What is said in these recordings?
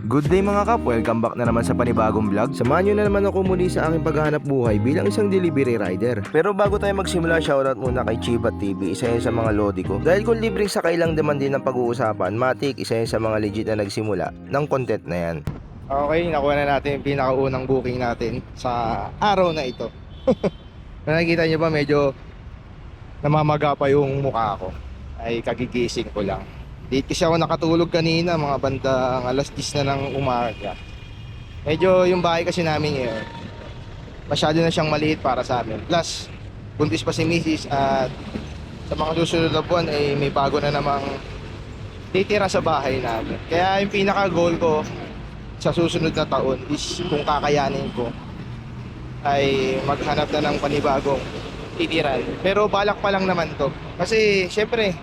Good day mga kap, welcome back na naman sa panibagong vlog. Samahan nyo na naman ako muli sa aking paghahanap buhay bilang isang delivery rider. Pero bago tayo magsimula, shoutout muna kay Chibat TV, isa yan sa mga lodi ko. Dahil kung libreng sakay lang naman din ang pag-uusapan, Matic, isa yan sa mga legit na nagsimula ng content na yan. Okay, nakuha na natin yung pinakaunang booking natin sa araw na ito. Nakikita nyo ba medyo namamaga pa yung mukha ko? Ay kagigising ko lang. Dito kasi ako nakatulog kanina, mga bandang alas 10 na ng umaga. Medyo yung bahay kasi namin ngayon, masyado na siyang maliit para sa amin. Plus, buntis pa si Mrs. at sa mga susunod na buwan ay may bago na namang titira sa bahay namin. Kaya yung pinaka goal ko sa susunod na taon is kung kakayanin ko ay maghanap na ng panibagong titiran. Pero balak pa lang naman to. Kasi syempre,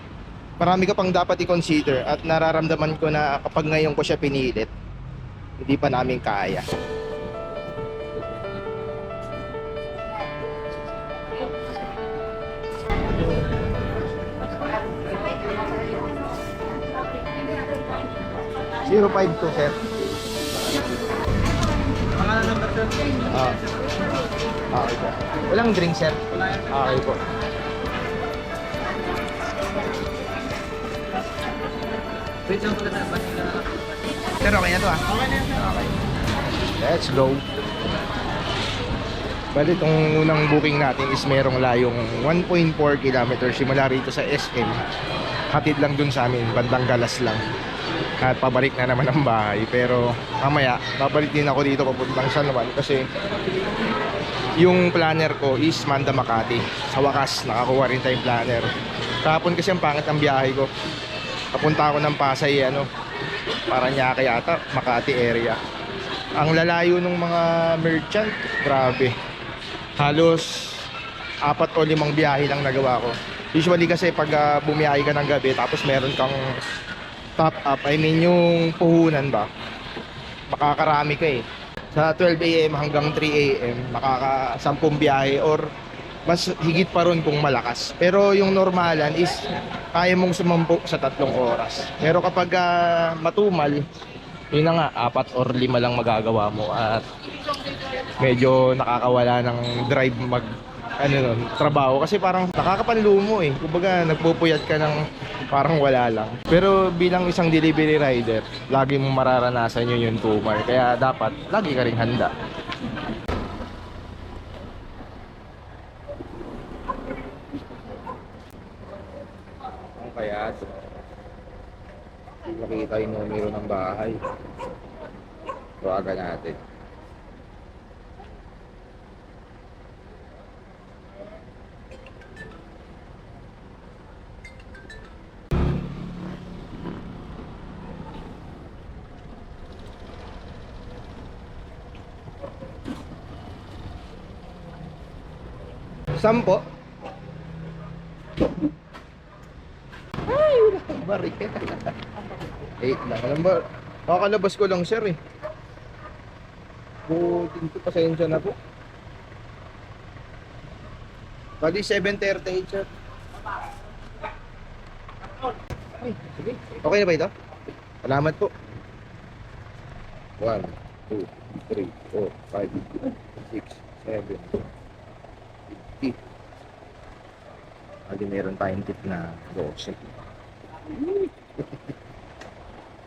marami ka pang dapat i-consider at nararamdaman ko na kapag ngayon ko siya pinilit, hindi pa namin kaya. Zero 52 sir. Pangalan number sir? Okay po. Walang drink sir? Okay po. Wait lang pala na. Sir, okay na to ah? Okay na sir. Okay. Let's go. Bali, itong unang booking natin is merong layong 1.4 kilometers simula rito sa SM. Hatid lang dun sa amin, bandang Galas lang. At pabalik na naman ang bahay. Pero mamaya, babalik din ako dito papuntang San Juan kasi yung planner ko is Manda Makati. Sa wakas, nakakuha rin tayong planner. Kahapon kasi ang pangit ang biyahe ko. Papunta ako ng Pasay, Paranaque yata, Makati area. Ang lalayo ng mga merchant, grabe. Halos 4 o 5 biyahe lang nagawa ko. Usually kasi pag bumiyahe ka ng gabi tapos meron kang top up, I mean yung puhunan ba, makakarami ka eh. Sa 12 AM hanggang 3 AM, makaka 10 biyahe or mas higit pa ron kung malakas. Pero yung normalan is kaya mong sumampo sa 3 oras. Pero kapag matumal, yun na nga, 4 or 5 lang magagawa mo at medyo nakakawala ng drive trabaho kasi parang nakakapanlumo eh. Kumbaga nagpupuyat ka ng parang wala lang. Pero bilang isang delivery rider, lagi mong mararanasan yun yung tumar. Kaya dapat lagi ka ring handa. Kaya makikita yung numero ng bahay. Tawagan natin. Sampo. Barik. 8 lang. Alam ba, kakalabas ko lang sir eh. Butin ko, pasensya na po. Bali 7:38 sir. Ay, sige. Okay na ba ito? Salamat po. 1, 2, 3, 4, 5, 6, 7, 50. Bali meron tayong tip na 12.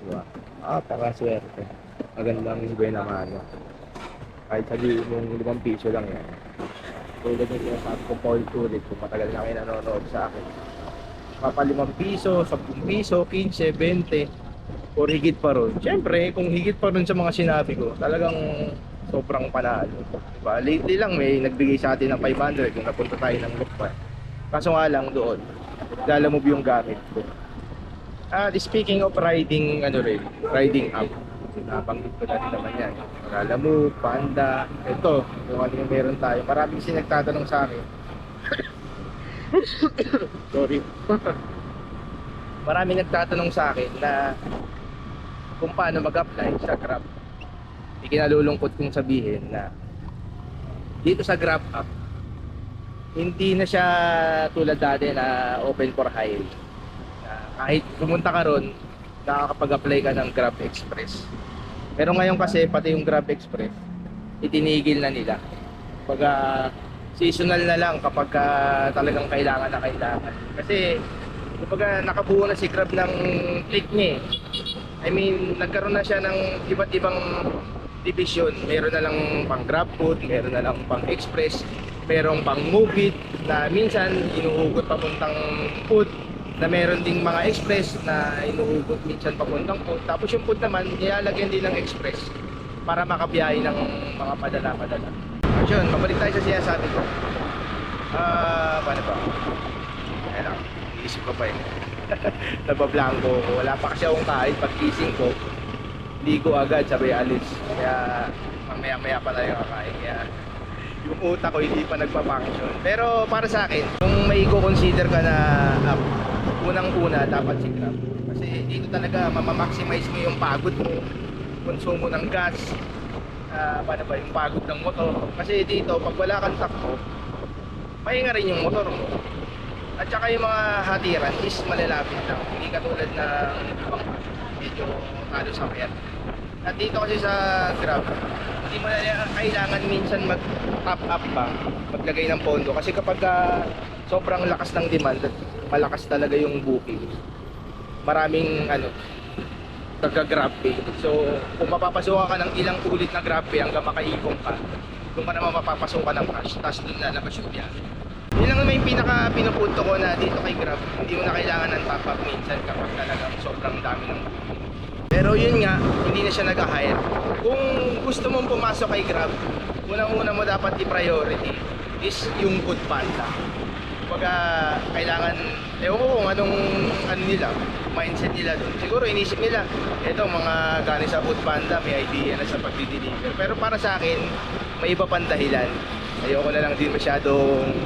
Diba? Pakaswerte. Magandang buhay naman. Kahit sabihin mong 5 piso lang yan. Tulad ng sinasabi ko paulit-ulit kung matagal na kayo nanonood sa akin. Papa 5 piso, 10 piso, 15, 20 or higit pa ron. Siyempre, kung higit pa ron sa mga sinabi ko, talagang sobrang panalo. Diba? Lately lang may nagbigay sa atin ng 500 kung napunta tayo ng Lukban. Kaso nga lang doon, lalamove yung gamit ko. Speaking of riding, riding app, nabanggit ko na rin naman yan. Lalamove, Panda, ito, kung ano yung meron tayo. Maraming kasi nagtatanong sa akin. Sorry. Maraming nagtatanong sa akin na kung paano mag-apply sa Grab. Ikinalulungkot kong sabihin na dito sa Grab app, hindi na siya tulad dati na open for hire. Kahit pumunta ka ron, nakakapag-apply ka ng Grab Express. Pero ngayon kasi pati yung Grab Express, itinigil na nila. Pagka seasonal na lang kapag talagang kailangan na kailangan. Kasi kapag nakabuo na si Grab ng fleet niya I mean, nagkaroon na siya ng iba't ibang division. Meron na lang pang Grab Food, meron na lang pang Express, merong pang Move It na minsan inuugot papuntang food, na meron ding mga Express na inuugot minsan papuntang food. Tapos yung food naman, nilalagyan din ng Express para makabiyahe ng mga padala-padala. Yun, mabalik tayo sa sinasabi ko. Paano ba? Ayan lang, iisip ko pa Nabablanko ko. Wala pa kasi akong kain. Pagkising ko, ligo agad, sabay alis. Kaya mamaya-maya pa tayo kakain. Kaya yung utak ko hindi pa nagpa-function. Pero para sa akin, kung may consider ka na unang-una, dapat si Grab. Kasi dito talaga mamamaximize mo yung pagod mo, konsumo ng gas, paano ba yung pagod ng motor. Kasi dito, pag wala kang takbo, mahinga rin yung motor mo. At saka yung mga hatiran is malalapit lang. Hindi katulad ng ibang medyo talo sa kaya. At dito kasi sa Grab, hindi mo na kailangan minsan mag-top up ba, maglagay ng pondo. Kasi kapag sobrang lakas ng demand at malakas talaga yung booking, maraming taga-Grab pay. So, kung mapapasukan ka ng ilang ulit na Grab pay hanggang makaipong ka, doon ka naman mapapasukan ng cash, tapos doon lalabas yung biyahe. Yun lang naman yung pinaka-pinupunto ko na dito kay Grab. Hindi mo na kailangan ng top up minsan kapag talagang sobrang dami ng booking. Pero yun nga, hindi na siya nag-hire. Kung gusto mong pumasok kay Grab, unang-una mo dapat i-priority is yung Foodpanda. Kapag kailangan, ewan ko kung anong nila, mindset nila doon. Siguro inisip nila, eto mga galing sa Foodpanda, may idea na sa pagdi-deliver. Pero para sa akin, may iba pang dahilan. Ayoko na lang din masyadong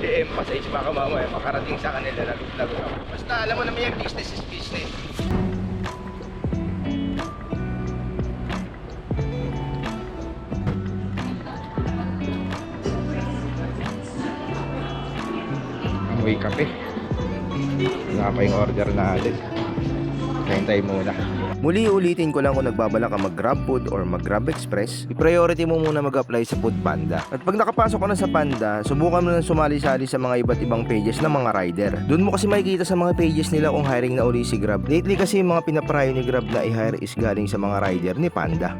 i-emphasize, baka mamaya makarating sa kanila lagot ako. Basta alam mo naman yung business is business. Amoy kape. Wala pa yung order natin. Hintay muna. Muli ulitin ko lang, kung nagbabalak ka mag-Grab Food or mag-Grab Express, i-priority mo muna mag-apply sa Foodpanda. At pag nakapasok ka na sa Panda, subukan mo na sumali-sali sa mga iba't ibang pages ng mga rider. Doon mo kasi makikita sa mga pages nila kung hiring na uli si Grab. Lately kasi yung mga pinaprayo ni Grab na i-hire is galing sa mga rider ni Panda.